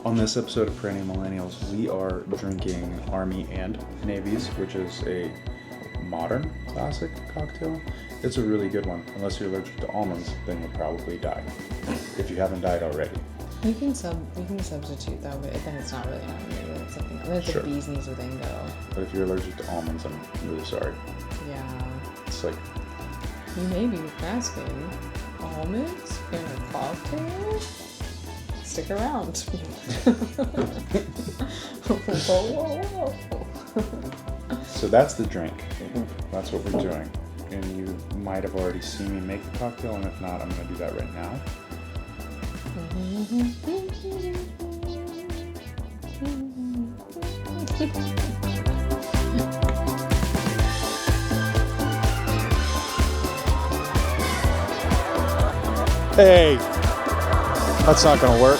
On this episode of Perennial Millennials, we are drinking Army and Navy's, which is a modern classic cocktail. It's a really good one. Unless you're allergic to almonds, then you'll probably die. If you haven't died already. You can substitute though, but then it's not really Army, it's something else. It's Sure. a bee's knees with Ingo. But if you're allergic to almonds, I'm really sorry. Yeah. It's like, You may be asking, almonds in a cocktail? Stick around. Whoa. so that's the drink. That's what we're doing. And you might have already seen me make the cocktail, and if not, I'm going to do that right now. Hey, that's not gonna work.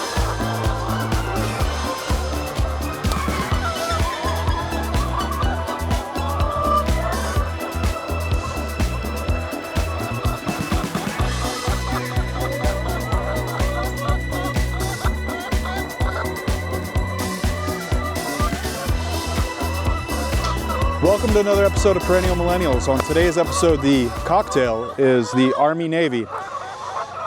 Welcome to another episode of Perennial Millennials. On today's episode, the cocktail is the Army Navy.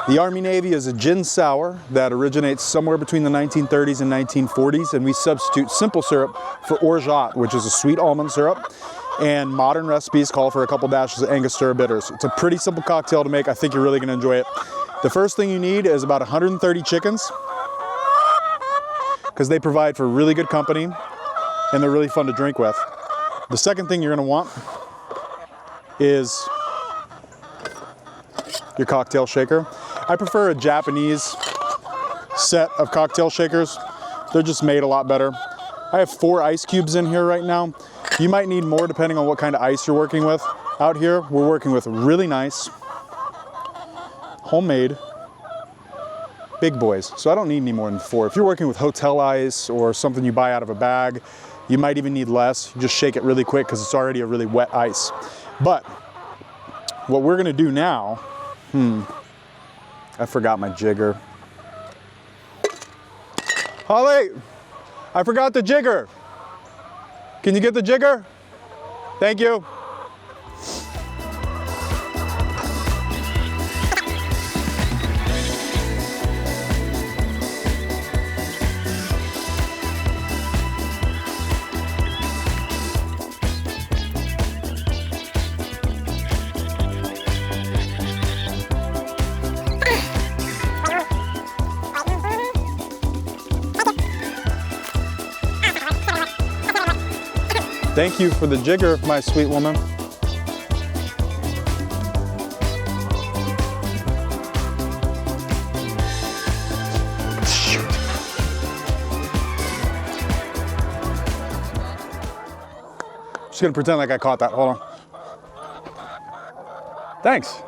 The Army Navy is a gin sour that originates somewhere between the 1930s and 1940s, and we substitute simple syrup for orgeat, which is a sweet almond syrup, and modern recipes call for a couple dashes of Angostura bitters. It's a pretty simple cocktail to make. I think you're really gonna enjoy it. The first thing you need is about 130 chickens, because they provide for really good company, and they're really fun to drink with. The second thing you're gonna want is your cocktail shaker. I prefer a Japanese set of cocktail shakers. They're just made a lot better. I have 4 ice cubes in here right now. You might need more depending on what kind of ice you're working with. Out here, we're working with really nice, homemade, big boys. So I don't need any more than 4. If you're working with hotel ice or something you buy out of a bag, you might even need less. You just shake it really quick because it's already a really wet ice. But what we're gonna do now, I forgot my jigger. Holly, I forgot the jigger. Can you get the jigger? Thank you. Thank you for the jigger, my sweet woman. Just gonna pretend like I caught that. Hold on. Thanks.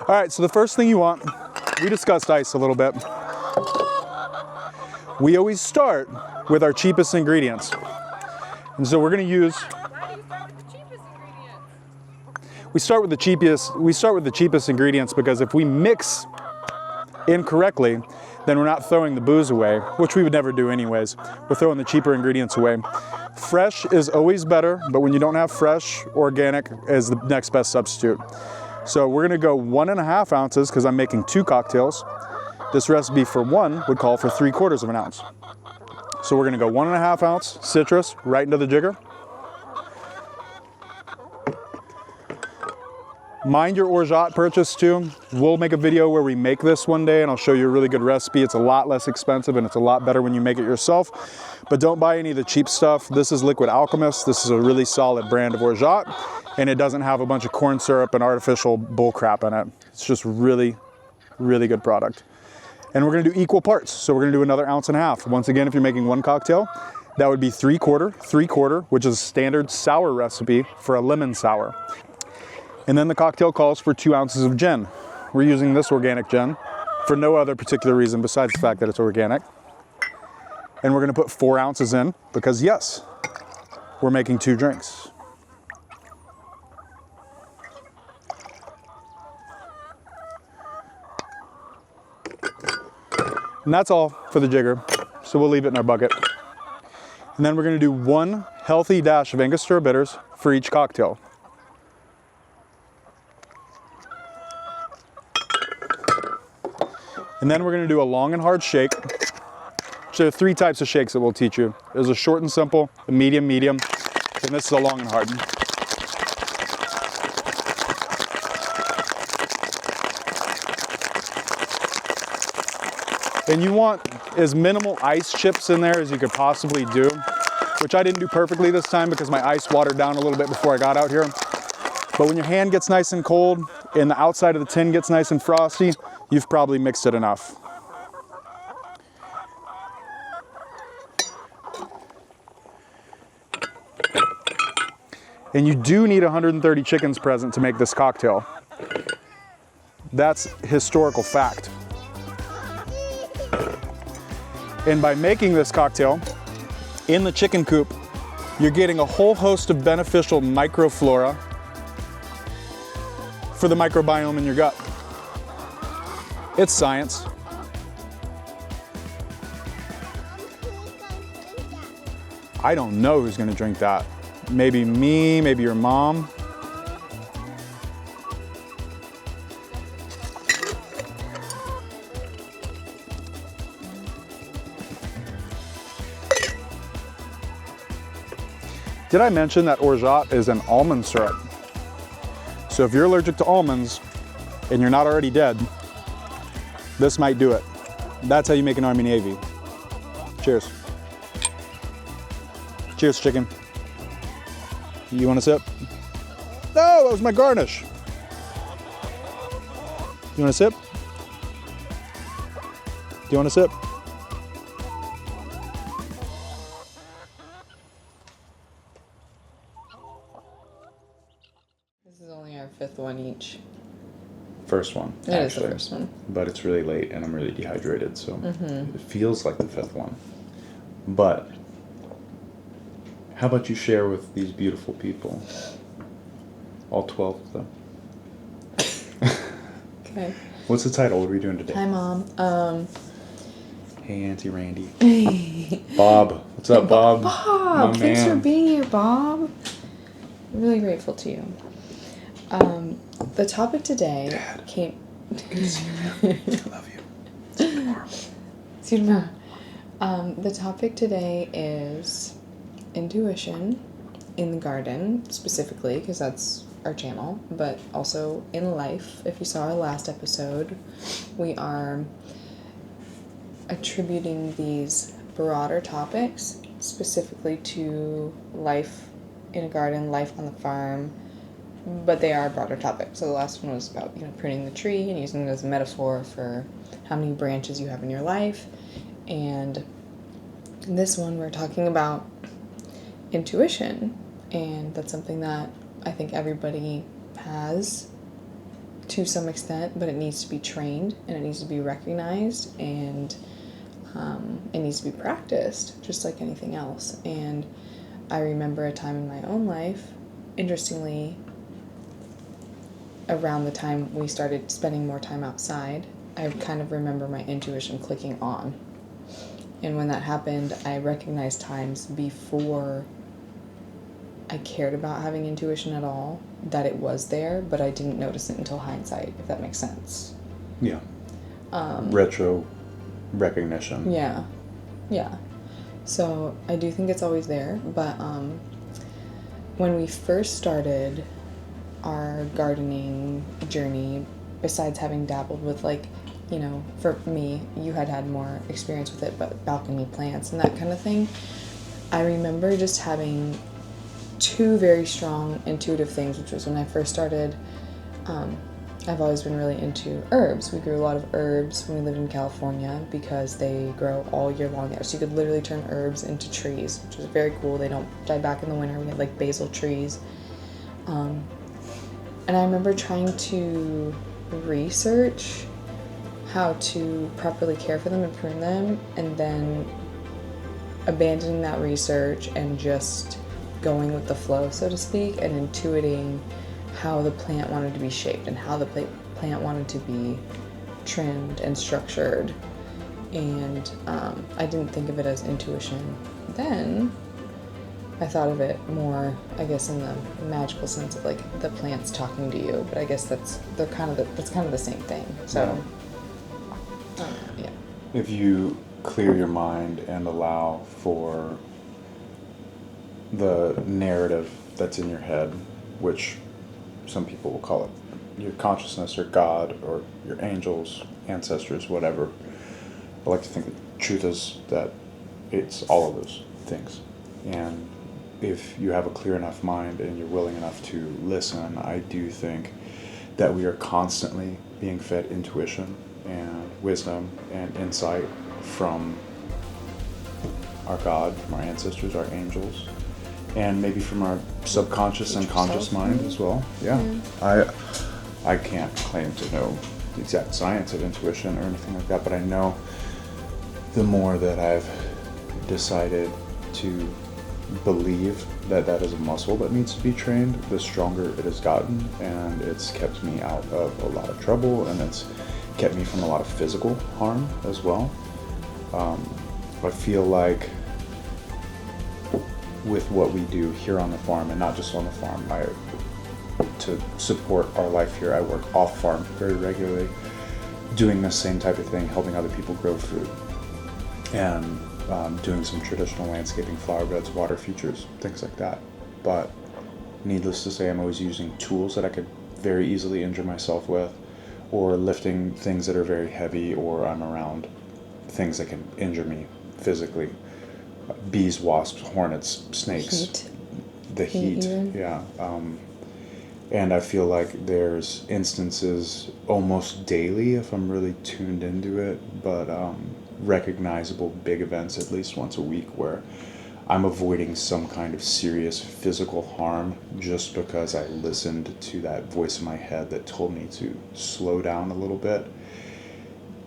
All right, so the first thing you want, we discussed ice a little bit. We always start with our cheapest ingredients. And so we're going to use. Why do you start with the cheapest ingredients? We start with the cheapest ingredients because if we mix incorrectly, then we're not throwing the booze away, which we would never do anyways. We're throwing the cheaper ingredients away. Fresh is always better, but when you don't have fresh, organic is the next best substitute. So we're going to go 1.5 ounces because I'm making 2 cocktails. This recipe for 1 would call for 3/4 of an ounce. So we're gonna go 1.5 ounce citrus right into the jigger. Mind your orgeat purchase too. We'll make a video where we make this one day and I'll show you a really good recipe. It's a lot less expensive and it's a lot better when you make it yourself. But don't buy any of the cheap stuff. This is Liquid Alchemist. This is a really solid brand of orgeat and it doesn't have a bunch of corn syrup and artificial bull crap in it. It's just really, really good product. And we're gonna do equal parts. So we're gonna do another 1.5 ounces. Once again, if you're making 1 cocktail, that would be 3/4, which is a standard sour recipe for a lemon sour. And then the cocktail calls for 2 ounces of gin. We're using this organic gin for no other particular reason besides the fact that it's organic. And we're gonna put 4 ounces in because yes, we're making 2 drinks. And that's all for the jigger. so we'll leave it in our bucket. And then we're gonna do 1 healthy dash of Angostura bitters for each cocktail. And then we're gonna do a long and hard shake. So there are 3 types of shakes that we'll teach you. There's a short and simple, a medium, and this is a long and hard. And you want as minimal ice chips in there as you could possibly do, which I didn't do perfectly this time because my ice watered down a little bit before I got out here. But when your hand gets nice and cold and the outside of the tin gets nice and frosty, you've probably mixed it enough. And you do need 130 chickens present to make this cocktail. That's historical fact. And by making this cocktail in the chicken coop, you're getting a whole host of beneficial microflora for the microbiome in your gut. It's science. I don't know who's gonna drink that. Maybe me, maybe your mom. Did I mention that orgeat is an almond syrup? So if you're allergic to almonds and you're not already dead, this might do it. That's how you make an Army Navy. Cheers. Cheers, chicken. You want a sip? No, that was my garnish. You want a sip? Do you want a sip? This is only our 5th one each. First one. It is the first one. But it's really late and I'm really dehydrated, so it feels like the 5th one. But how about you share with these beautiful people? All 12 of them. Okay. What's the title? What are we doing today? Hi, Mom. Hey, Auntie Randy. Bob. What's up, Bob? Bob, My thanks for man. being here, Bob. I'm really grateful to you. The topic today Dad. came. I love you. See you tomorrow. See you tomorrow. The topic today is intuition in the garden, specifically, because that's our channel, but also in life. If you saw our last episode, we are attributing these broader topics specifically to life in a garden, life on the farm, but they are broader topics. So the last one was about, pruning the tree and using it as a metaphor for how many branches you have in your life. And in this one, we're talking about intuition, and that's something that I think everybody has to some extent, but it needs to be trained and it needs to be recognized, and it needs to be practiced just like anything else. And I remember a time in my own life, interestingly, around the time we started spending more time outside, I kind of remember my intuition clicking on. And when that happened, I recognized times before I cared about having intuition at all, that it was there, but I didn't notice it until hindsight, if that makes sense. Yeah. Retro recognition. Yeah. So I do think it's always there, but when we first started our gardening journey, besides having dabbled with, for me, you had more experience with it, but balcony plants and that kind of thing, I remember just having 2 very strong intuitive things, which was when I first started. I've always been really into herbs. We grew a lot of herbs when we lived in California because they grow all year long there. So you could literally turn herbs into trees, which was very cool. They don't die back in the winter. We had basil trees. And I remember trying to research how to properly care for them and prune them, and then abandoning that research and just going with the flow, so to speak, and intuiting how the plant wanted to be shaped and how the plant wanted to be trimmed and structured. and I didn't think of it as intuition then. I thought of it more, I guess, in the magical sense of like the plants talking to you, but I guess that's kind of the same thing. So, yeah. If you clear your mind and allow for the narrative that's in your head, which some people will call it your consciousness or God or your angels, ancestors, whatever. I like to think the truth is that it's all of those things. And if you have a clear enough mind and you're willing enough to listen, I do think that we are constantly being fed intuition and wisdom and insight from our God, from our ancestors, our angels, and maybe from our subconscious and conscious mind as well. Yeah. I can't claim to know the exact science of intuition or anything like that, but I know the more that I've decided to believe that that is a muscle that needs to be trained, the stronger it has gotten, and it's kept me out of a lot of trouble, and it's kept me from a lot of physical harm as well. I feel like with what we do here on the farm, and not just on the farm, to support our life here, I work off farm very regularly, doing the same type of thing, helping other people grow food, and doing some traditional landscaping, flower beds, water features, things like that. But needless to say, I'm always using tools that I could very easily injure myself with, or lifting things that are very heavy, or I'm around things that can injure me physically. Bees, wasps, hornets, snakes. The heat, yeah. And I feel like there's instances almost daily, if I'm really tuned into it, but recognizable big events at least once a week where I'm avoiding some kind of serious physical harm just because I listened to that voice in my head that told me to slow down a little bit.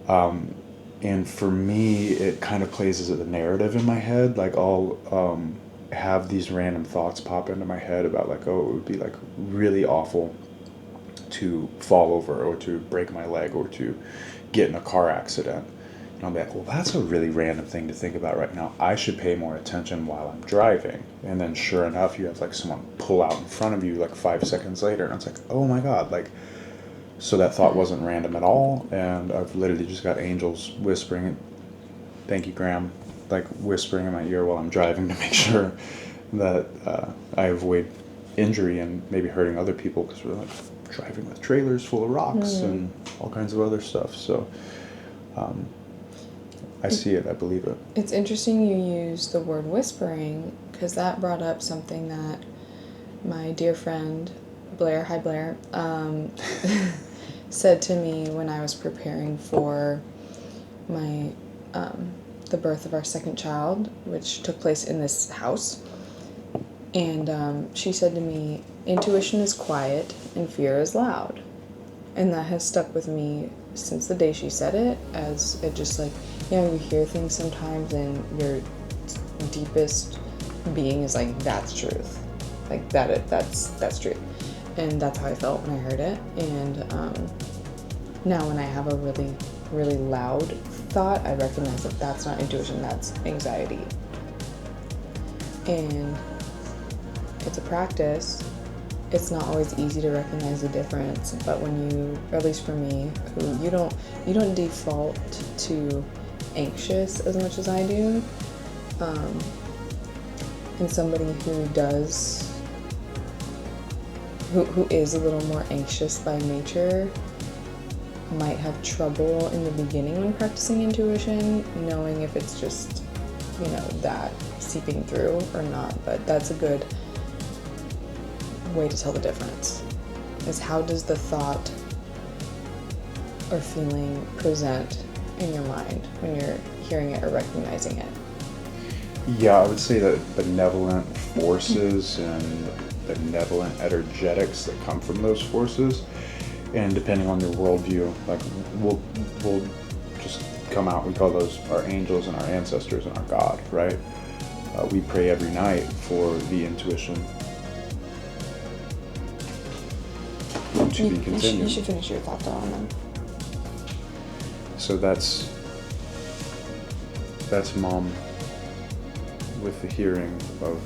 And for me, it kind of plays as a narrative in my head. Like I'll have these random thoughts pop into my head about like, oh, it would be like really awful to fall over or to break my leg or to get in a car accident. And I'll be like, well, that's a really random thing to think about right now. I should pay more attention while I'm driving. And then sure enough, you have like someone pull out in front of you like 5 seconds later. And it's like, oh my God, like, so that thought wasn't random at all. And I've literally just got angels whispering, thank you, Graham, like whispering in my ear while I'm driving to make sure that I avoid injury and maybe hurting other people, because we're like driving with trailers full of rocks and all kinds of other stuff. So I see it, I believe it. It's interesting you use the word whispering, because that brought up something that my dear friend Blair, hi Blair, said to me when I was preparing for my the birth of our second child, which took place in this house. And she said to me, intuition is quiet and fear is loud. And that has stuck with me since the day she said it, as it just like, you know, you hear things sometimes and your deepest being is like, that's truth. Like that's truth. And that's how I felt when I heard it. And now when I have a really, really loud thought, I recognize that that's not intuition, that's anxiety. And it's a practice. It's not always easy to recognize the difference, but when you, or at least for me, who you don't default to anxious as much as I do, and somebody who does, who is a little more anxious by nature might have trouble in the beginning when practicing intuition, knowing if it's just, you know, that seeping through or not. But that's a good way to tell the difference, is how does the thought or feeling present in your mind when you're hearing it or recognizing it. Yeah, I would say that benevolent forces and benevolent energetics that come from those forces, and depending on your worldview, like we'll just come out, we call those our angels and our ancestors and our God, right? We pray every night for the intuition to be continued. You should finish your thought though on them. So that's That's mom with the hearing of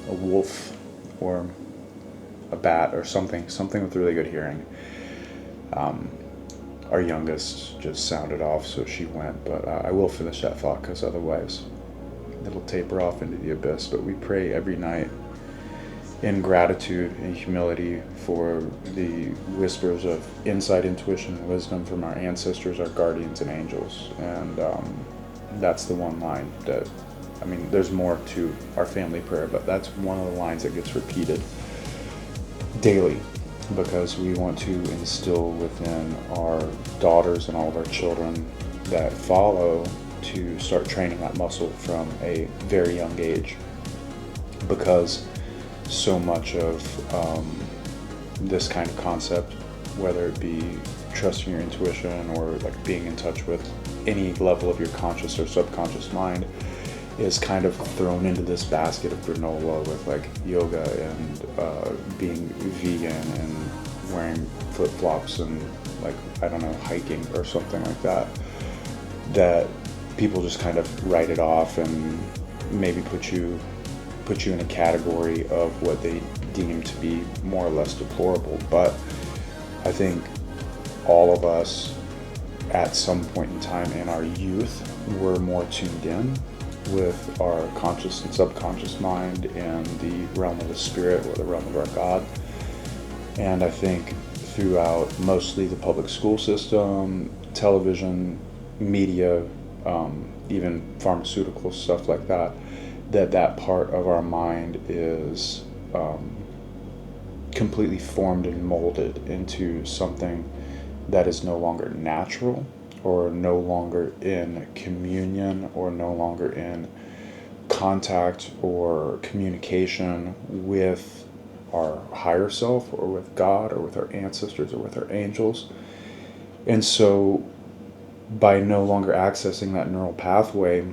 a wolf or a bat or something with really good hearing. Our youngest just sounded off, so she went, but I will finish that thought because otherwise it'll taper off into the abyss. But we pray every night in gratitude and humility for the whispers of insight, intuition, and wisdom from our ancestors, our guardians, and angels. And that's the one line that, I mean, there's more to our family prayer, but that's one of the lines that gets repeated daily, because we want to instill within our daughters and all of our children that follow to start training that muscle from a very young age, because so much of this kind of concept, whether it be trusting your intuition or like being in touch with any level of your conscious or subconscious mind, is kind of thrown into this basket of granola with like yoga and being vegan and wearing flip-flops and like, I don't know, hiking or something like that, that people just kind of write it off and maybe put you in a category of what they deem to be more or less deplorable. But I think all of us at some point in time in our youth were more tuned in with our conscious and subconscious mind and the realm of the spirit or the realm of our God. And I think throughout mostly the public school system, television, media, even pharmaceutical stuff like that, that part of our mind is completely formed and molded into something that is no longer natural, or no longer in communion, or no longer in contact or communication with our higher self, or with God, or with our ancestors, or with our angels. And so by no longer accessing that neural pathway,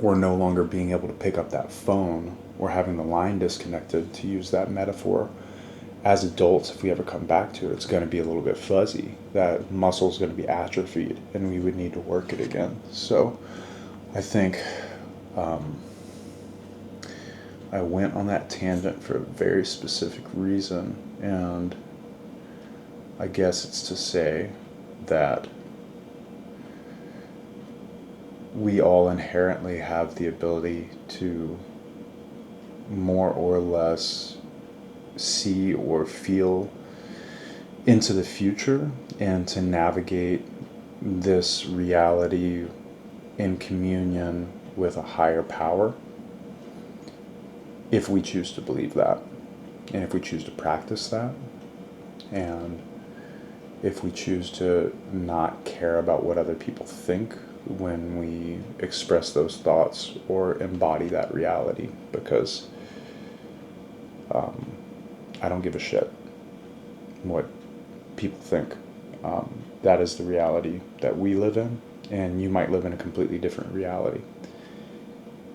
or no longer being able to pick up that phone, or having the line disconnected, to use that metaphor, as adults, if we ever come back to it, it's going to be a little bit fuzzy. That muscle is going to be atrophied, and we would need to work it again. So I think I went on that tangent for a very specific reason, and I guess it's to say that we all inherently have the ability to more or less see or feel into the future, and to navigate this reality in communion with a higher power, if we choose to believe that, and if we choose to practice that, and if we choose to not care about what other people think when we express those thoughts or embody that reality, because I don't give a shit what people think. That is the reality that we live in, and you might live in a completely different reality.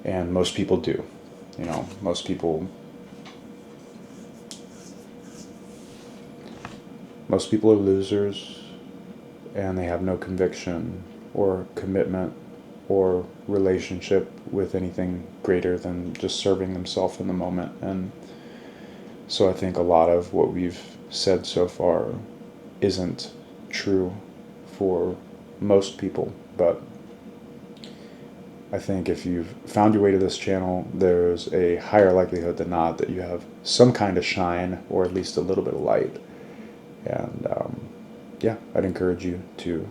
And most people do. You know, most people are losers, and they have no conviction or commitment or relationship with anything greater than just serving themselves in the moment. And so I think a lot of what we've said so far isn't true for most people, but I think if you've found your way to this channel, there's a higher likelihood than not that you have some kind of shine, or at least a little bit of light. And yeah, I'd encourage you to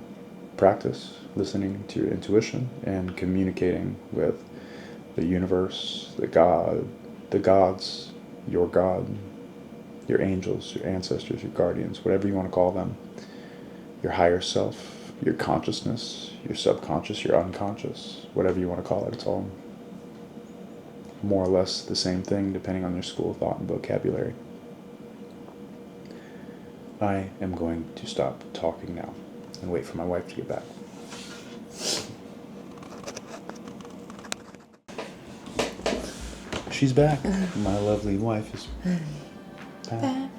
practice listening to your intuition and communicating with the universe, the gods, your God, your angels, your ancestors, your guardians, whatever you want to call them, your higher self, your consciousness, your subconscious, your unconscious, whatever you want to call it. It's all more or less the same thing, depending on your school of thought and vocabulary. I am going to stop talking now and wait for my wife to get back. She's back. My lovely wife is back.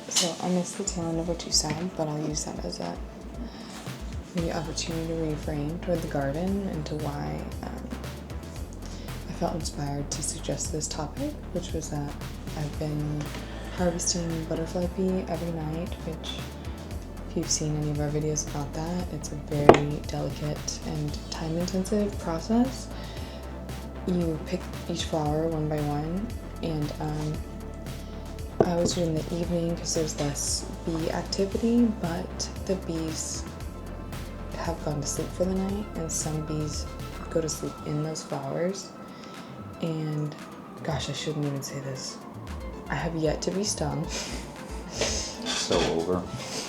So I missed the tail end of what you said, but I'll use that as a the opportunity to reframe toward the garden and to why I felt inspired to suggest this topic, which was that I've been harvesting butterfly pea every night, which, if you've seen any of our videos about that, it's a very delicate and time-intensive process. You pick each flower one by one, and I always do it in the evening because there's less bee activity, but the bees have gone to sleep for the night, and some bees go to sleep in those flowers. And gosh, I shouldn't even say this. I have yet to be stung. So over.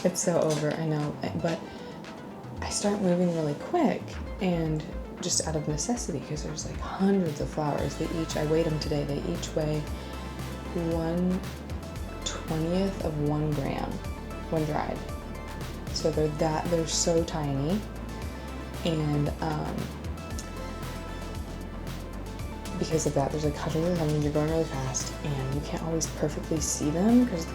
It's so over, I know, but I start moving really quick, and just out of necessity, because there's like hundreds of flowers. I weighed them today, they each weigh 1/20th of 1 gram when dried. So they're so tiny, and because of that, there's like hundreds of them, and you're going really fast, and you can't always perfectly see them because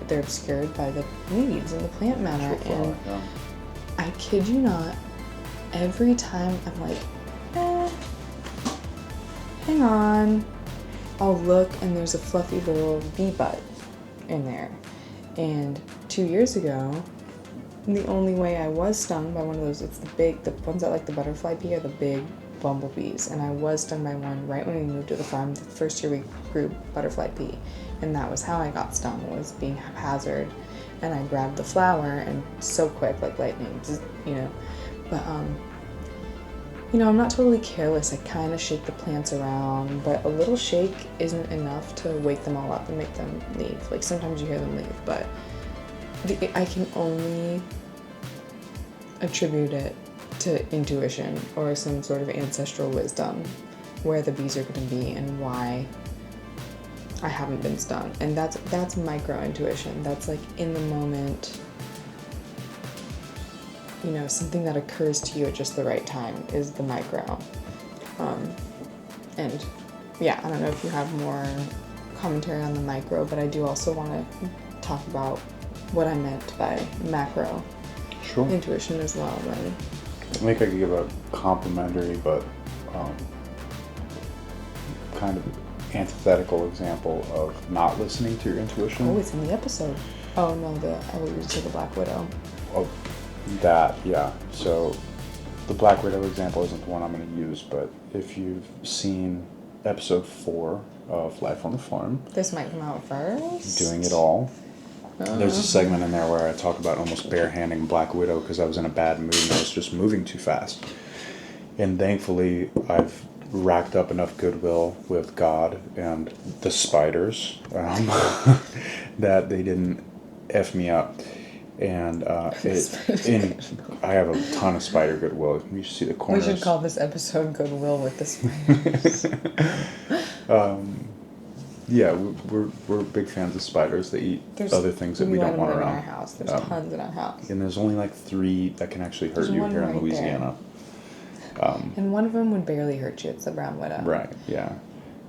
they're obscured by the leaves and the plant matter. And yeah. I kid you not, every time I'm like, hang on, I'll look and there's a fluffy little bee butt in there. And 2 years ago, the only way I was stung by one of those, the ones that like the butterfly pea are the big bumblebees, and I was stung by one right when we moved to the farm. The first year we grew butterfly pea, and that was how I got stung, was being haphazard, and I grabbed the flower and so quick, like lightning, but I'm not totally careless. I kind of shake the plants around, but a little shake isn't enough to wake them all up and make them leave. Like sometimes you hear them leave, but I can only attribute it to intuition or some sort of ancestral wisdom where the bees are going to be and why I haven't been stung. And that's micro intuition. That's like in the moment, something that occurs to you at just the right time is the micro. And yeah, I don't know if you have more commentary on the micro, but I do also want to talk about what I meant by macro intuition as well. Right? I think I could give a complimentary but kind of antithetical example of not listening to your intuition. Oh, it's in the episode. Oh no, I will use the Black Widow. Oh, that, yeah. So the Black Widow example isn't the one I'm going to use, but if you've seen episode 4 of Life on the Farm, this might come out first. Doing It All. There's a segment in there where I talk about almost barehanding Black Widow because I was in a bad mood and I was just moving too fast. And thankfully, I've racked up enough goodwill with God and the spiders that they didn't F me up. And I have a ton of spider goodwill. You should see the corners. We should call this episode Goodwill with the Spiders. Yeah, we're big fans of spiders. They eat other things that we don't want around. In our house. There's tons in our house. And there's only like 3 that can actually hurt you here in Louisiana. And one of them would barely hurt you. It's the brown widow. Right, yeah.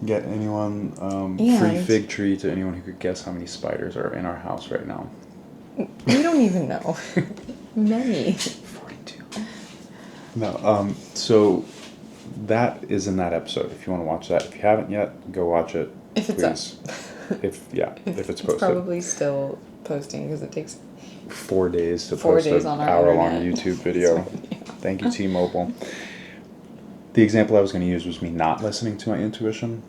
Get anyone, free fig tree to anyone who could guess how many spiders are in our house right now. We don't even know. Many. 42. No, so that is in that episode. If you want to watch that. If you haven't yet, go watch it. If it's please. If it's posted. It's probably still posting because it takes 4 days to post an hour-long YouTube video. Thank you, T-Mobile. The example I was going to use was me not listening to my intuition.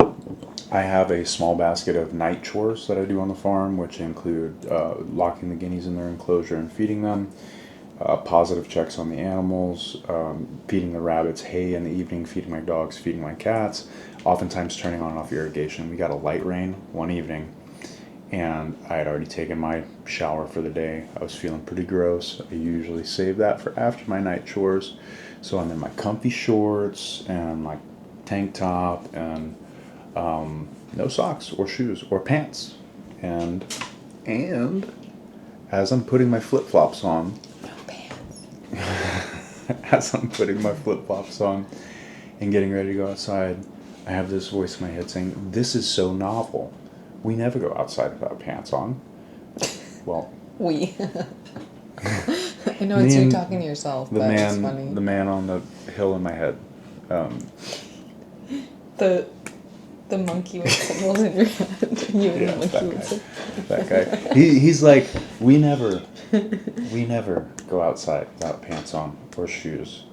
I have a small basket of night chores that I do on the farm, which include locking the guineas in their enclosure and feeding them, positive checks on the animals, feeding the rabbits hay in the evening, feeding my dogs, feeding my cats, oftentimes turning on and off irrigation. We got a light rain one evening, and I had already taken my shower for the day. I was feeling pretty gross. I usually save that for after my night chores. So I'm in my comfy shorts and my tank top and no socks or shoes or pants. And as I'm putting my flip-flops on, as I'm putting my flip-flops on and getting ready to go outside, I have this voice in my head saying, "This is so novel. We never go outside without pants on." Well, we. I know it's you talking to yourself, but it's funny. The man on the hill in my head. The monkey with symbols in your head. You and the monkey with symbols. That guy. He's like, we never go outside without pants on or shoes.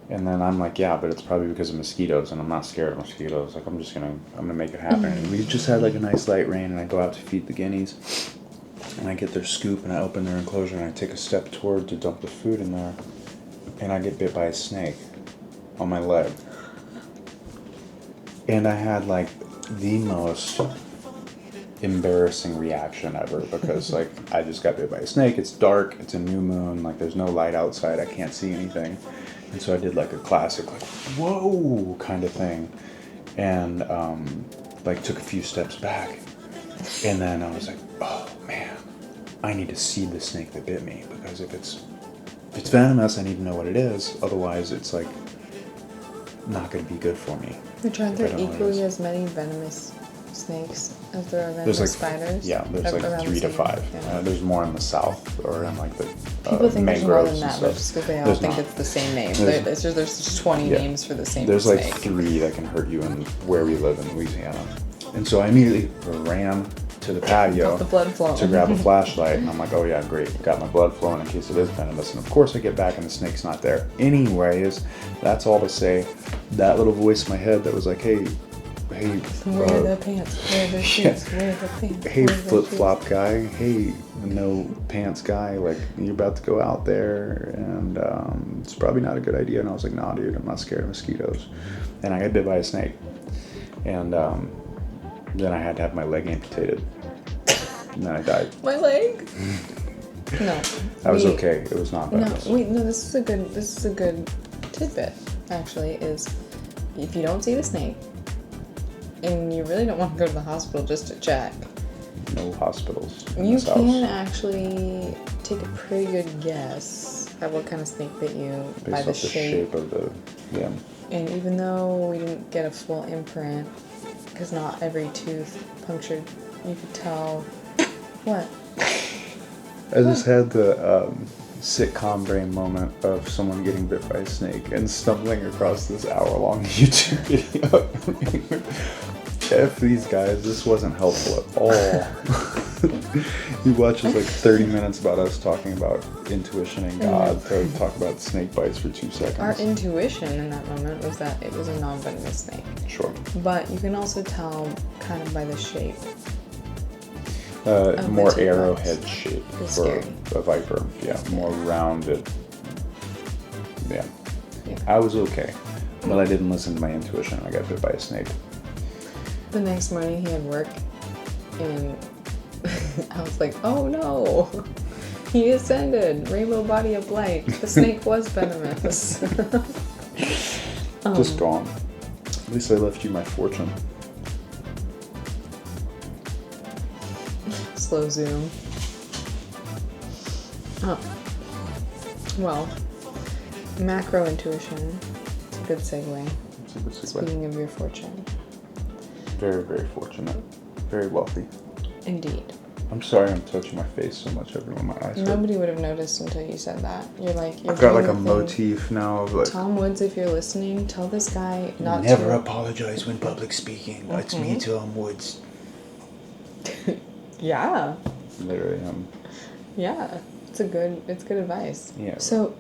And then I'm like, yeah, but it's probably because of mosquitoes, and I'm not scared of mosquitoes. Like, I'm gonna make it happen. And we just had like a nice light rain, and I go out to feed the guineas, and I get their scoop, and I open their enclosure, and I take a step toward to dump the food in there, and I get bit by a snake on my leg. And I had like the most embarrassing reaction ever, because like I just got bit by a snake. It's dark, it's a new moon, like there's no light outside, I can't see anything. And so I did like a classic, like, whoa, kind of thing. And like took a few steps back. And then I was like, oh man, I need to see the snake that bit me, because if it's venomous, I need to know what it is. Otherwise, it's like not going to be good for me. Which aren't there equally as many venomous snakes as there are venomous spiders? Yeah, there's like 3 to 5. Yeah. There's more in the south, or in like the people think there's more than mangroves that, and but stuff. just because they all There's think not. it's the same name. There's There's 20 names for the same There's snake. like 3 that can hurt you in where we live in Louisiana. And so I immediately ran to the patio Got the blood flowing. to grab a flashlight, and I'm like, oh yeah, great, got my blood flowing in case it is venomous. And of course I get back and the snake's not there. Anyways, that's all to say, that little voice in my head that was like, hey, wear the pants, wear the shoes, wear the pants. Hey, flip-flop guy, hey, no pants guy, like, you're about to go out there, and it's probably not a good idea. And I was like, nah, dude, I'm not scared of mosquitoes. And I got bit by a snake. And then I had to have my leg amputated. And then I died. My leg? No. I was okay. It was not venomous. No, this is a good tidbit, actually, is if you don't see the snake, and you really don't want to go to the hospital just to check. No hospitals in You this house. can actually take a pretty good guess at what kind of snake bit you Based by off the shape. of the, yeah. And even though we didn't get a full imprint, because not every tooth punctured, you could tell. What? I just had the sitcom brain moment of someone getting bit by a snake and stumbling across this hour-long YouTube video. F these guys, this wasn't helpful at all. He watches like 30 minutes about us talking about intuition and God, to talk about snake bites for 2 seconds. Our intuition in that moment was that it was a non-venomous snake. Sure. But you can also tell kind of by the shape. More the arrowhead shape It's for scary. a viper. Yeah, more rounded. Yeah. Yeah. I was okay, but I didn't listen to my intuition and I got bit by a snake. The next morning he had work, and I was like, oh no, he ascended, rainbow body of light. The snake was venomous. Just gone. At least I left you my fortune. Slow zoom. Oh. Well, macro intuition. It's a good segue. It's a good segue. Speaking of your fortune. Very, very fortunate. Very wealthy. Indeed. I'm sorry I'm touching my face so much, everyone. My eyes hurt. Nobody would have noticed until you said that. You're I've got like a doing the thing. motif now of like, Tom Woods, if you're listening, tell this guy not never to. apologize when public speaking. It's me, Tom Woods. Yeah. Literally, Yeah. It's good advice. Yeah. So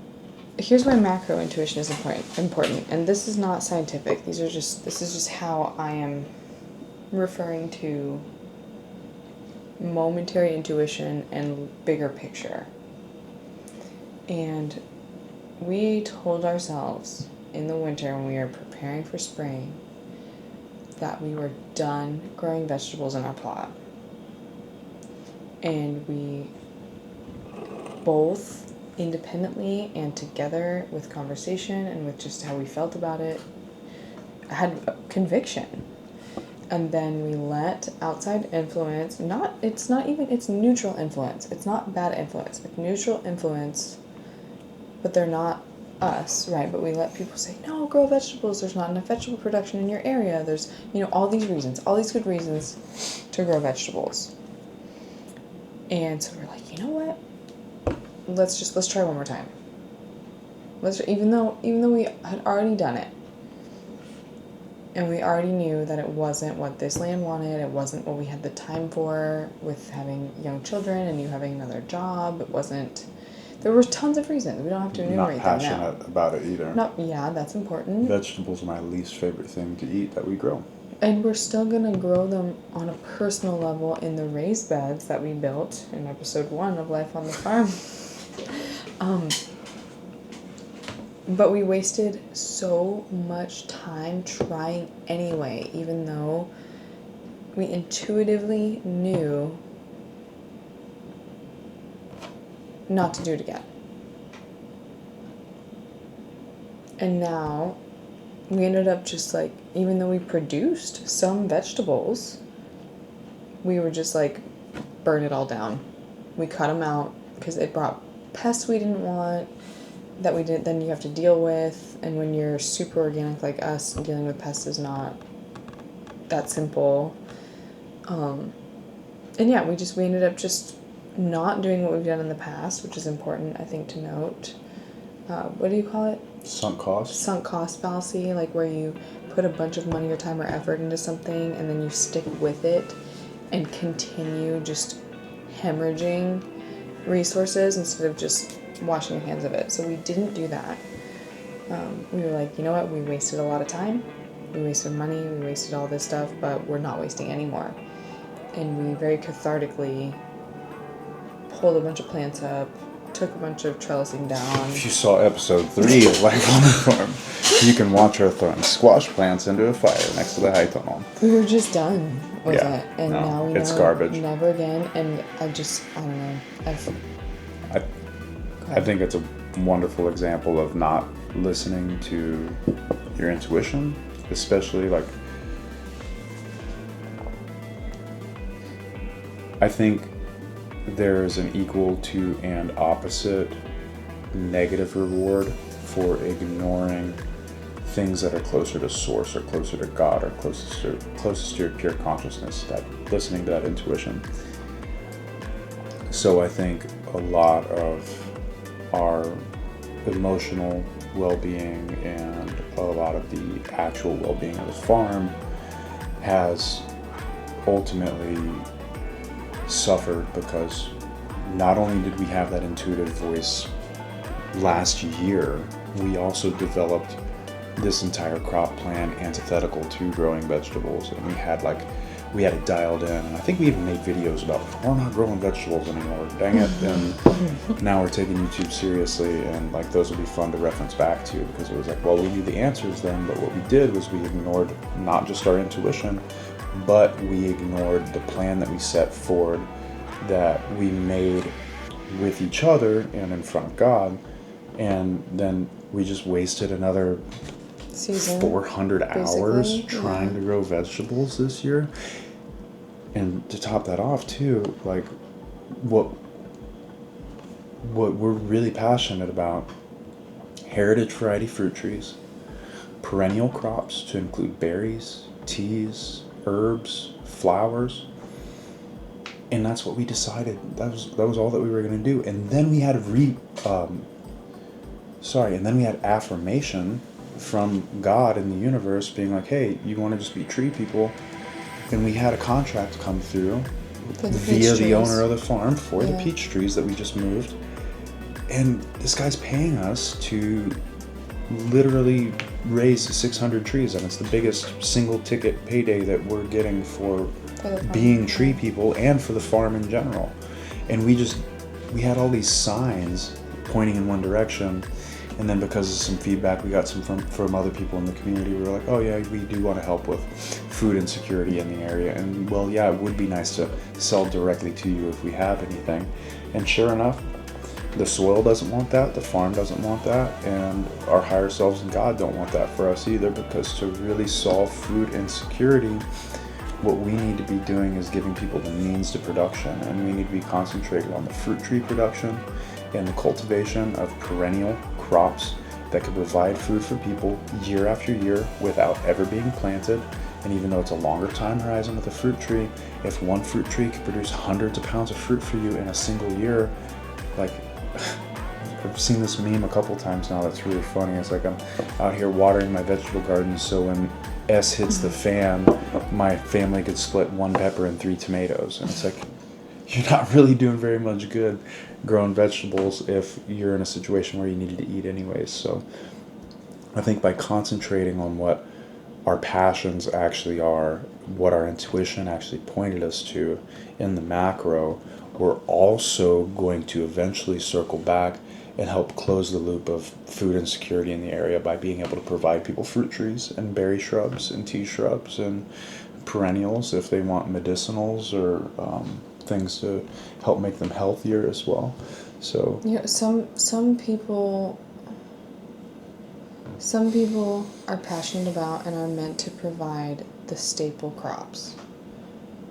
here's why macro intuition is important. And this is not scientific. This is just how I am referring to momentary intuition and bigger picture. And we told ourselves in the winter when we were preparing for spring that we were done growing vegetables in our plot. And we both independently and together with conversation and with just how we felt about it had a conviction. And then we let outside influence, it's neutral influence. It's not bad influence. It's neutral influence, but they're not us, right? But we let people say, no, grow vegetables. There's not enough vegetable production in your area. There's, all these reasons, all these good reasons to grow vegetables. And so we're like, you know what? let's try one more time. Even though we had already done it, and we already knew that it wasn't what this land wanted, it wasn't what we had the time for with having young children and you having another job. It wasn't. There were tons of reasons. We don't have to enumerate them now. Not passionate about it either. Yeah, that's important. Vegetables are my least favorite thing to eat that we grow. And we're still gonna grow them on a personal level in the raised beds that we built in episode 1 of Life on the Farm. But we wasted so much time trying anyway, even though we intuitively knew not to do it again. And now we ended up just like, even though we produced some vegetables, we were just like, burn it all down. We cut them out because it brought pests we didn't want, that we didn't, then you have to deal with. And when you're super organic like us, dealing with pests is not that simple. And yeah, we ended up just not doing what we've done in the past, which is important, I think, to note. What do you call it? Sunk cost? Sunk cost fallacy, like where you put a bunch of money or time or effort into something and then you stick with it and continue just hemorrhaging resources instead of just washing your hands of it. So we didn't do that. We were like, you know what, we wasted a lot of time, we wasted money, we wasted all this stuff, but we're not wasting any more. And we very cathartically pulled a bunch of plants up, took a bunch of trellising down. If you saw episode 3 of Life on the Farm, you can watch her throwing squash plants into a fire next to the high tunnel. We were just done with it, and now we know it's garbage. Never again. And I don't know. I think it's a wonderful example of not listening to your intuition, especially like, I think there's an equal to and opposite negative reward for ignoring things that are closer to source or closer to God or closest to your pure consciousness, that listening to that intuition. So I think a lot of our emotional well-being and a lot of the actual well-being of the farm has ultimately suffered because not only did we have that intuitive voice last year, we also developed this entire crop plan antithetical to growing vegetables, and we had it dialed in, and I think we even made videos about we're not growing vegetables anymore, dang it. And now we're taking YouTube seriously, and like those will be fun to reference back to, because it was like, well, we knew the answers then, but what we did was we ignored not just our intuition, but we ignored the plan that we set forward, that we made with each other and in front of God, and then we just wasted another season, 400 hours trying to grow vegetables this year. And to top that off too, like what we're really passionate about, heritage variety fruit trees, perennial crops to include berries, teas, herbs, flowers, and that's what we decided. That was all that we were going to do. And then we had affirmation from God in the universe being like, hey, you want to just be tree people? And we had a contract come through via the owner of the farm for the peach trees that we just moved. And this guy's paying us to literally raise 600 trees, and it's the biggest single ticket payday that we're getting for being tree people and for the farm in general. And we had all these signs pointing in one direction, and then because of some feedback we got from other people in the community, we were like, oh yeah, we do want to help with food insecurity in the area, and well, yeah, it would be nice to sell directly to you if we have anything. And sure enough, the soil doesn't want that, the farm doesn't want that, and our higher selves and God don't want that for us either, because to really solve food insecurity, what we need to be doing is giving people the means to production, and we need to be concentrated on the fruit tree production and the cultivation of perennial crops that could provide food for people year after year without ever being planted. And even though it's a longer time horizon with a fruit tree, if one fruit tree could produce hundreds of pounds of fruit for you in a single year, like I've seen this meme a couple times now that's really funny. It's like I'm out here watering my vegetable garden, so when S hits the fan, my family could split 1 pepper and 3 tomatoes. And it's like, you're not really doing very much good growing vegetables if you're in a situation where you needed to eat anyways. So I think by concentrating on what our passions actually are, what our intuition actually pointed us to in the macro, we're also going to eventually circle back and help close the loop of food insecurity in the area by being able to provide people fruit trees and berry shrubs and tea shrubs and perennials if they want medicinals or things to help make them healthier as well. So Yeah, some people are passionate about and are meant to provide the staple crops.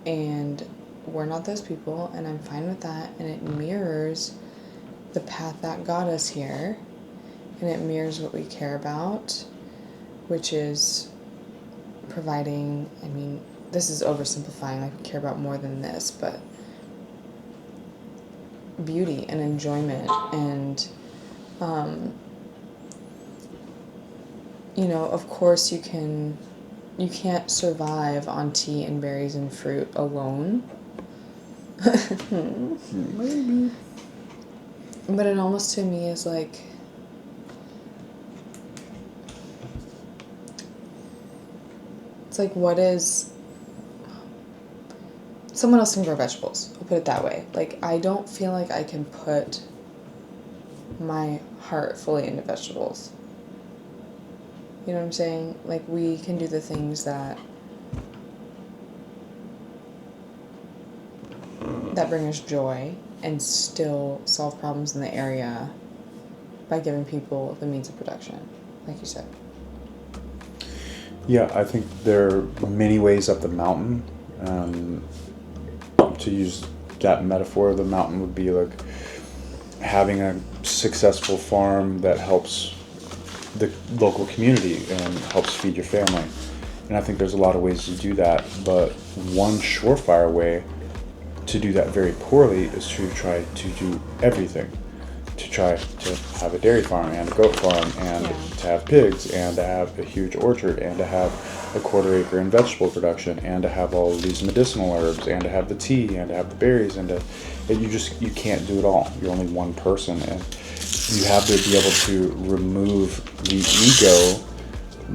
And we're not those people, and I'm fine with that, and it mirrors the path that got us here, and it mirrors what we care about, which is providing, I mean, this is oversimplifying, like we care about more than this, but beauty and enjoyment and you know, of course you can't survive on tea and berries and fruit alone. maybe. But it almost to me is like, it's like, what is, someone else can grow vegetables, I'll put it that way. Like, I don't feel like I can put my heart fully into vegetables. You know what I'm saying? Like, we can do the things that bring us joy and still solve problems in the area by giving people the means of production, like you said. Yeah, I think there are many ways up the mountain. To use that metaphor, the mountain would be like having a successful farm that helps the local community and helps feed your family. And I think there's a lot of ways to do that, but one surefire way to do that very poorly is to try to do everything. To try to have a dairy farm and a goat farm and to have pigs and to have a huge orchard and to have a 1/4 acre in vegetable production and to have all of these medicinal herbs and to have the tea and to have the berries and you can't do it all. You're only one person, and you have to be able to remove the ego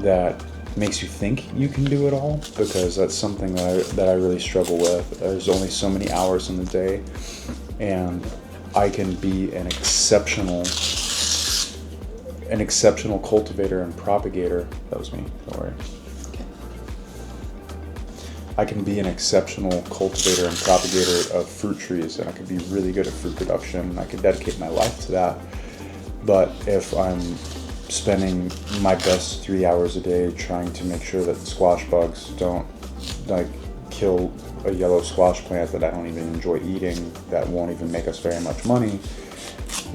that makes you think you can do it all, because that's something that I really struggle with. There's only so many hours in the day, and I can be an exceptional cultivator and propagator. That was me, don't worry. I can be an exceptional cultivator and propagator of fruit trees, and I can be really good at fruit production. I can dedicate my life to that. But if I'm spending my best 3 hours a day trying to make sure that squash bugs don't like kill a yellow squash plant that I don't even enjoy eating, that won't even make us very much money,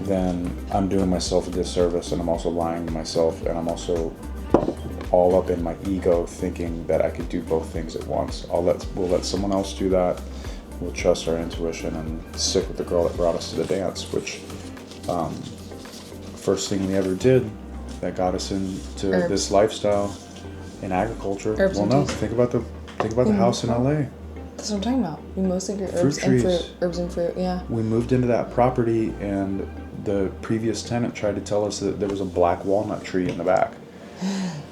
then I'm doing myself a disservice, and I'm also lying to myself, and I'm also all up in my ego thinking that I could do both things at once. We'll let someone else do that. We'll trust our intuition and stick with the girl that brought us to the dance, which first thing we ever did that got us into this lifestyle in agriculture. Herbs well, and no, teas. think about the house in LA. That's what I'm talking about. We mostly grew Fruit trees. Herbs and fruit, yeah. We moved into that property, and the previous tenant tried to tell us that there was a black walnut tree in the back.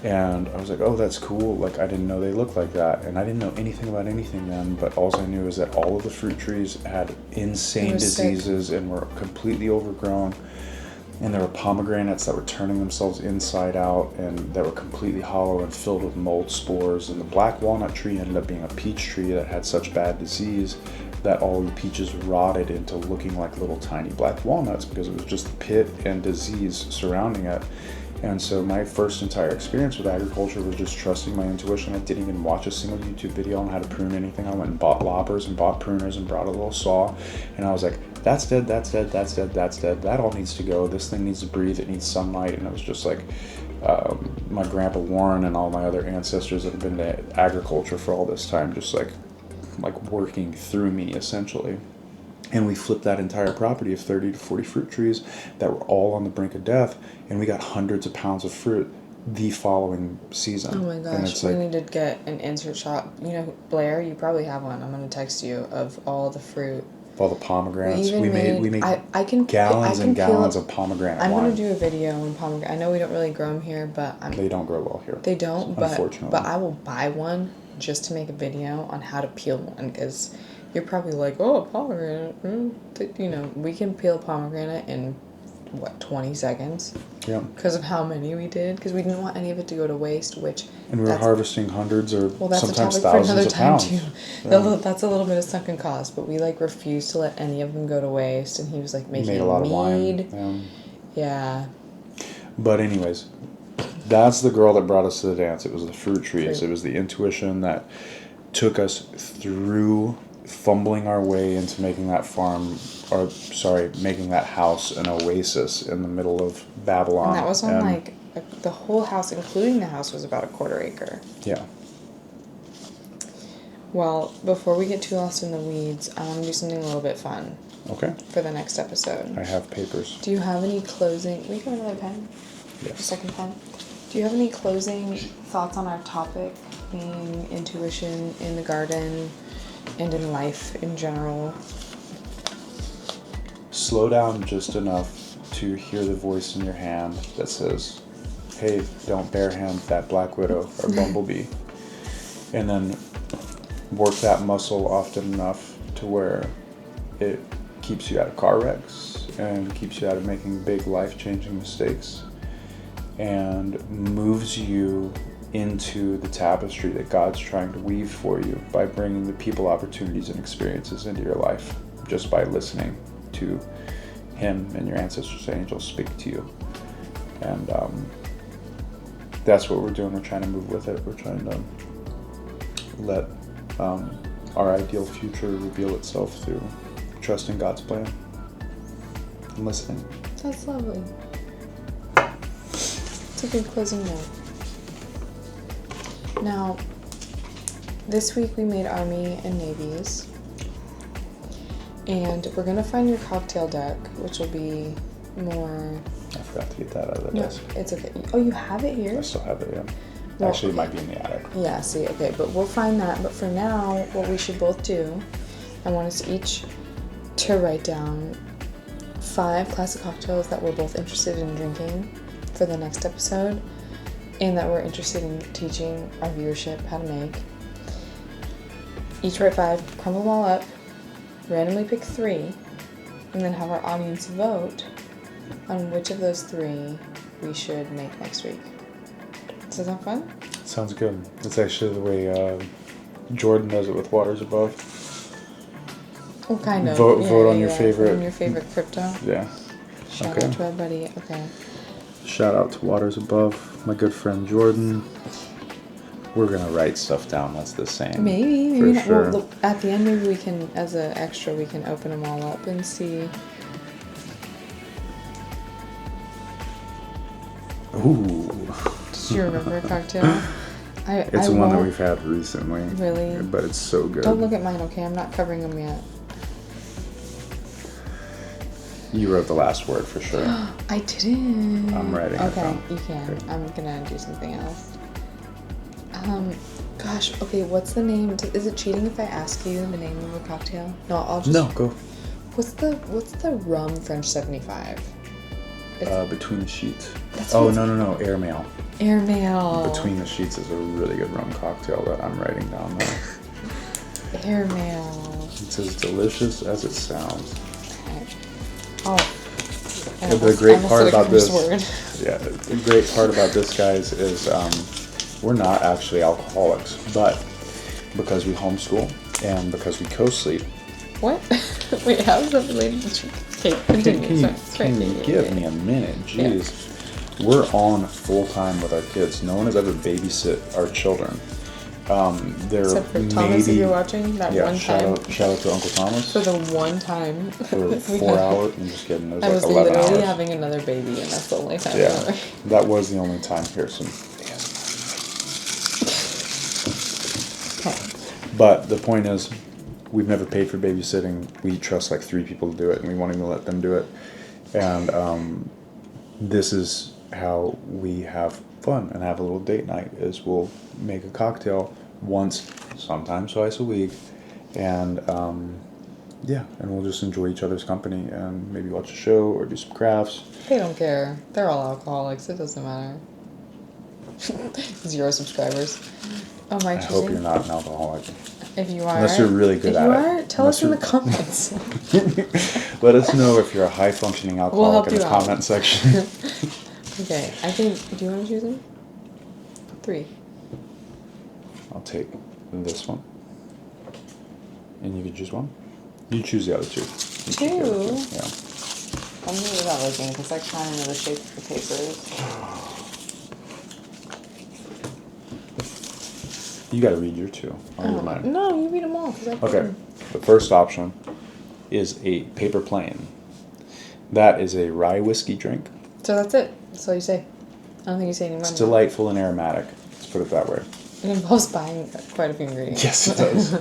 And I was like, oh, that's cool. Like, I didn't know they looked like that. And I didn't know anything about anything then, but all I knew is that all of the fruit trees had insane diseases and were completely overgrown. And there were pomegranates that were turning themselves inside out and that were completely hollow and filled with mold spores. And the black walnut tree ended up being a peach tree that had such bad disease that all the peaches rotted into looking like little tiny black walnuts because it was just pit and disease surrounding it. And so my first entire experience with agriculture was just trusting my intuition. I didn't even watch a single YouTube video on how to prune anything. I went and bought loppers and bought pruners and brought a little saw. And I was like, that's dead, that's dead, that's dead, that's dead. That all needs to go. This thing needs to breathe. It needs sunlight. And it was just like my grandpa Warren and all my other ancestors that have been to agriculture for all this time, just like working through me essentially. And we flipped that entire property of 30 to 40 fruit trees that were all on the brink of death, and we got hundreds of pounds of fruit the following season. Oh my And gosh, it's we like, need to get an insert shot. You know, Blair, you probably have one. I'm gonna text you of all the fruit. all the pomegranates. We made I can gallons I can and gallons peel, of pomegranate I'm wine. gonna do a video on pomegranate. I know we don't really grow them here, but They don't grow well here. they don't. Unfortunately. But I will buy one just to make a video on how to peel one, because you're probably like, oh, pomegranate. You know, we can peel a pomegranate in what, 20 seconds? Yeah. Because of how many we did, because we didn't want any of it to go to waste, which... And we were harvesting hundreds or that's sometimes a topic for thousands another of time pounds. too. Yeah. That's a little bit of sunken cost, but we like refused to let any of them go to waste, and he was like making Made a lot mead. of wine. Yeah. But anyways, that's the girl that brought us to the dance. It was the fruit trees. It was the intuition that took us through fumbling our way into making that making that house an oasis in the middle of Babylon. And that was on the whole house, including the house, was about a 1/4 acre. Yeah. Well, before we get too lost in the weeds, I want to do something a little bit fun Okay. for the next episode. I have papers. Do you have any closing... Will you have another pen? A Yes. second pen? Do you have any closing thoughts on our topic, being intuition in the garden and in life in general? Slow down just enough to hear the voice in your hand that says, hey, don't barehand that black widow or bumblebee. And then work that muscle often enough to where it keeps you out of car wrecks and keeps you out of making big life-changing mistakes and moves you into the tapestry that God's trying to weave for you by bringing the people, opportunities, and experiences into your life just by listening to Him and your ancestors' angels speak to you. And that's what we're doing. We're trying to move with it. We're trying to let our ideal future reveal itself through trusting God's plan and listening. That's lovely. It's a good closing note. Now, this week we made Army and Navies. And we're going to find your cocktail deck, which will be more... I forgot to get that out of the No, desk. it's okay. Oh, you have it here? I still have it, yeah. Well, Actually, it might be in the attic. Yeah, see, okay, but we'll find that. But for now, what we should both do, I want us each to write down 5 classic cocktails that we're both interested in drinking for the next episode, and that we're interested in teaching our viewership how to make. Each write 5, crumble them all up, randomly pick 3, and then have our audience vote on which of those 3 we should make next week. Does that sound fun? Sounds good. It's actually the way Jordan does it with Waters Above. Oh, kind of. Vote on your favorite. On your favorite crypto. Yeah. Shout Okay. out to our buddy. Okay. Shout out to Waters Above, my good friend Jordan. We're gonna write stuff down that's the same. Maybe For not. sure. Well, look, at the end, maybe we can, as an extra, we can open them all up and see. Ooh. Do you remember a cocktail? It's one that we've had recently. Really? But it's so good. Don't look at mine, okay? I'm not covering them yet. You wrote the last word for sure. I didn't. I'm writing it Okay, down. you can. Okay. I'm gonna do something else. Gosh, okay, what's the name? Is it cheating if I ask you the name of a cocktail? No, I'll just... No, go. What's the rum French 75? Between the Sheets. That's Oh, what's- no. Airmail. Airmail. Between the Sheets is a really good rum cocktail that I'm writing down now. Airmail. It's as delicious as it sounds. Okay. Oh. Yeah, the great part about this, Word. yeah, the great part about this, guys, is we're not actually alcoholics, but because we homeschool and because we co-sleep. What? Wait, how is that related to cheating? Okay, continue. Can you give me a minute? Jeez. We're on full time with our kids. No one has ever babysit our children. They're Except for Thomas, if maybe, you're watching, that yeah, one shout time. out to Uncle Thomas For the one time. for we 4 had- hours. I'm just kidding. It was I like was 11 literally hours. having another baby, and that's the only time. Yeah, that was the only time. Here's some. Okay. But the point is, we've never paid for babysitting. We trust like 3 people to do it, and we won't even let them do it. And this is how we have fun and have a little date night, is we'll make a cocktail once, sometimes twice a week, and yeah, and we'll just enjoy each other's company and maybe watch a show or do some crafts. They don't care. They're all alcoholics. It doesn't matter. 0 subscribers. Oh, my. I hope you're not an alcoholic. If you are, unless you're really good at it. If you are, tell us in the comments. Let us know if you're a high functioning alcoholic in the comment section. Okay, I think. Do you want to choose them? 3. I'll take this one. And you can choose one. You choose the other 2. You choose the other 2. Yeah. I'm new without looking because I kind of know the shape of the papers. You gotta read your 2. I'll read mine. No, you read them all because I put Okay. them. The first option is a paper plane. That is a rye whiskey drink. So that's it. That's all you say. I don't think you say any more. It's delightful and aromatic. Let's put it that way. It involves buying quite a few ingredients. Yes, it does.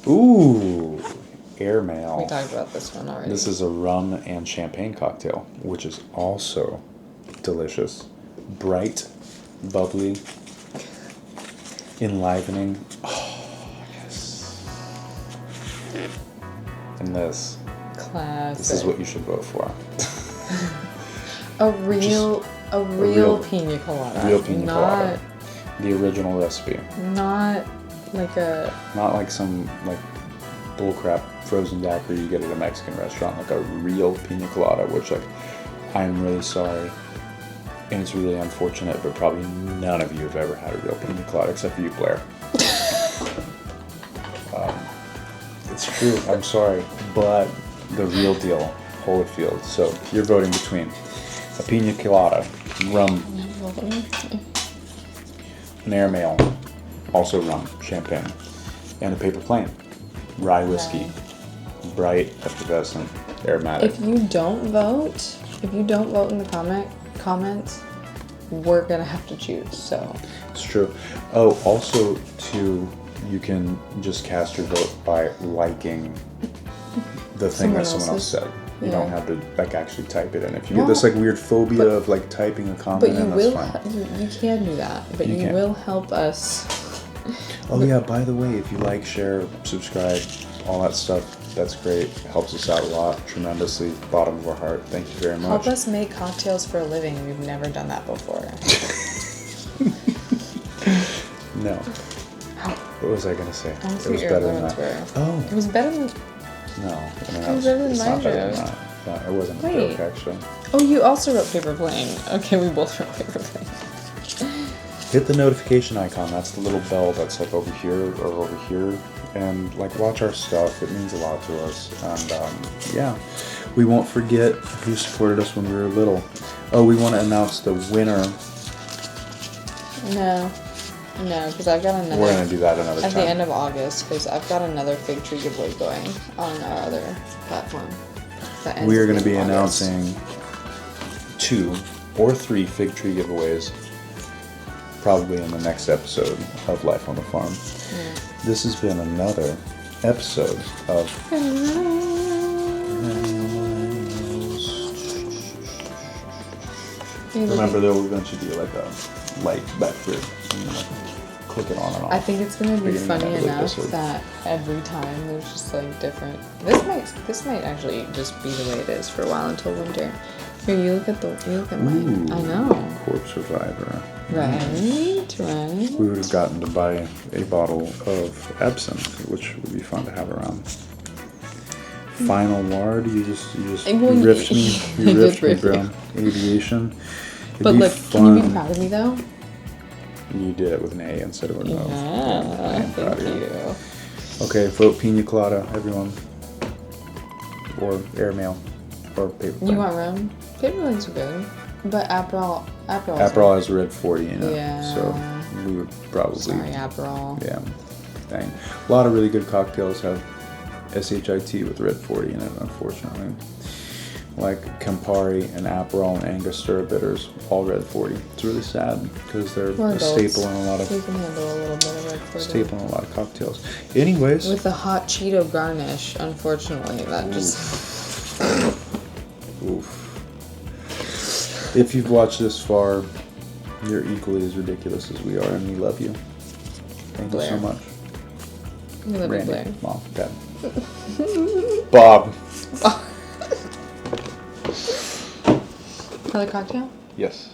Ooh, airmail. We talked about this one already. This is a rum and champagne cocktail, which is also delicious. Bright, bubbly, enlivening. Oh, yes. And this Classic. is what you should vote for. a real pina colada. Real pina colada. The original recipe. Not like some like bullcrap frozen daiquiri you get at a Mexican restaurant. Like a real pina colada, which like I'm really sorry, and it's really unfortunate, but probably none of you have ever had a real pina colada except for you, Blair. It's true. I'm sorry, but the real deal, Holyfield. So you're voting between a pina colada, rum, an airmail, also rum, champagne, and a paper plane, rye whiskey, bright, effervescent, aromatic. If you don't vote in the comments, we're gonna have to choose. So It's true. Oh, also too, you can just cast your vote by liking the thing that someone else said. You don't have to like actually type it in. If you get this like weird phobia of like typing a comment in, that's fine. You can do that, but you will help us. Oh yeah, by the way, if you like, share, subscribe, all that stuff, that's great. It helps us out a lot, tremendously, bottom of our heart. Thank you very much. Help us make cocktails for a living. We've never done that before. No. What was I gonna say? I It was better than that. Oh. It was better than. No, I mean, It was better than it's my not better joke. than that. No, it wasn't a Wait. joke, actually. Oh, you also wrote paper plane. Okay, we both wrote paper plane. Hit the notification icon. That's the little bell that's like over here or over here. And like watch our stuff. It means a lot to us. And yeah, we won't forget who supported us when we were little. Oh, we want to announce the winner. No, because I've got another. We're gonna do that another time. At the end of August, because I've got another fig tree giveaway going on our other platform. We are going to be announcing 2 or 3 fig tree giveaways probably in the next episode of Life on the Farm. Yeah. This has been another episode of Remember, there will eventually be like a light back here. And you like click it on and off. I think it's gonna be funny Beginning of enough episode. that every time there's just like different. This might actually just be the way it is for a while until winter. Here, you look at mine. Ooh, I know. Corpse Reviver. Right. We would have gotten to buy a bottle of absinthe, which would be fun to have around. Final word, you riffed me. You riffed me, bro. Aviation. It'd But be look, fun. can you be proud of me though? You did it with an A instead of an O. Yeah, I am proud thank of you. Okay, vote Pina Colada, everyone. Or airmail. Or paper plane. You want rum? Paper planes are good, but Aperol. Aperol has red 40 in it. Yeah. So we would probably. Sorry, Aperol. Yeah. Dang. A lot of really good cocktails have SHIT with red 40 in it, unfortunately. like Campari and Aperol and Angostura bitters, all red 40. It's really sad because they're We're a adults. staple in a lot We of can handle a little bit of red 40. staple in a lot of cocktails. Anyways, With a hot Cheeto garnish, unfortunately, that just. oof. If you've watched this far, you're equally as ridiculous as we are, and we love you. Thank you so Blair. much. We love you, Randy, Blair. Mom, Dad, Bob. Another cocktail? Yes.